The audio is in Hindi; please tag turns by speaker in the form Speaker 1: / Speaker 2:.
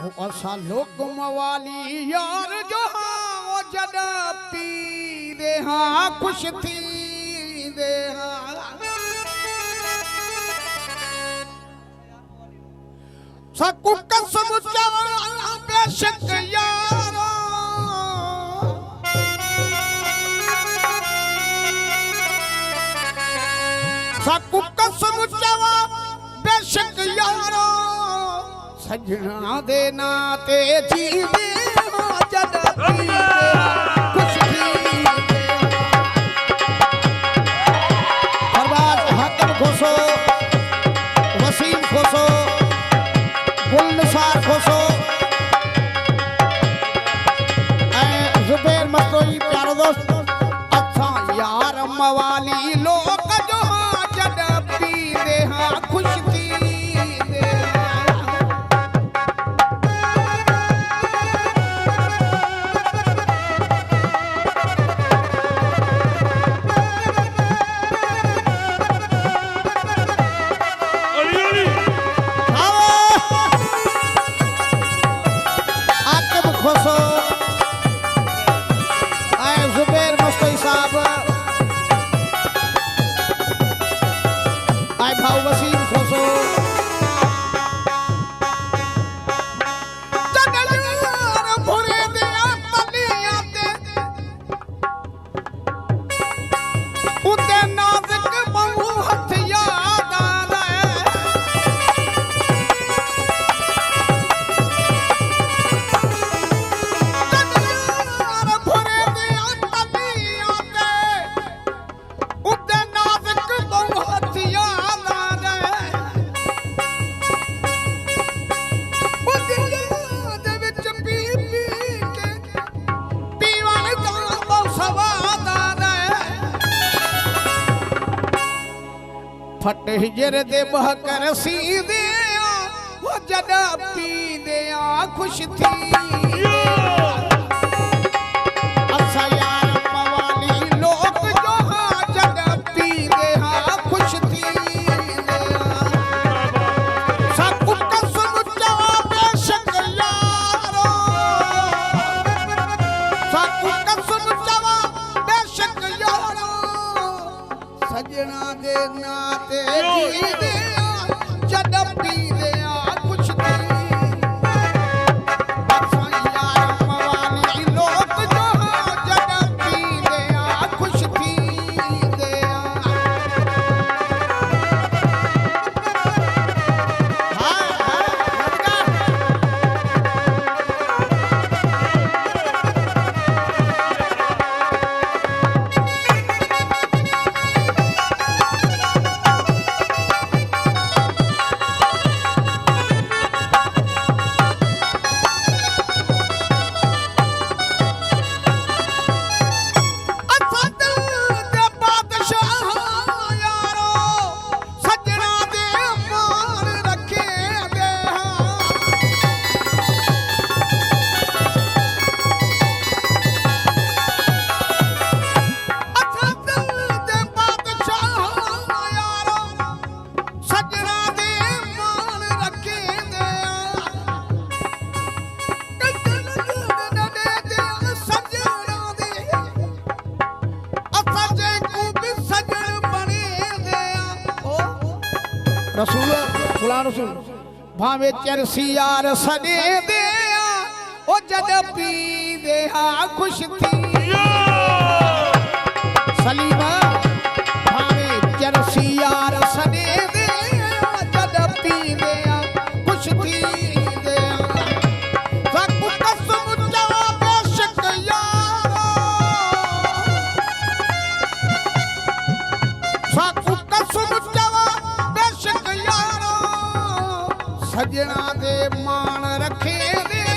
Speaker 1: असा लोग मवाली यार जो हाँ जद पी दे हाँ खुश थी दे हाँ सकु कसम चावला बेशक यारो सकु कसम चावला बेशक यारो सजना दे नाते जीवे जद पी दे खुश थी फरबाज हाकिम खोसो वसीम खोसो गुलनिसार खोसो जुबैर मस्तोई प्यारो दोस्त अच्छा यार मवाली लोग जो जद पी दे हाँ खुश थी फट हिजर दे बहकर सी दे वो जद पी दे खुश थी अच्छा यार मवाली लोग जो हाँ जद पी दे खुश थी सकु कसम चावा बेशक यारो सकु कसम चावा बेशक यारो सजना दे नाते जी दे जद पी दे कुछ नहीं अच्छा यार मवाली लोग जो जद पी दे खुश थी दे रसूल खुला रसूल भावे चरसी यार सने दे ओ जद पी दे खुश थी सलीमा भावे चरसी यार सने दे जद पी दे खुश थी दे सकु कसम चावा बेशक यारो सकु कसम चावा बेशक सजना दे मान रखे दे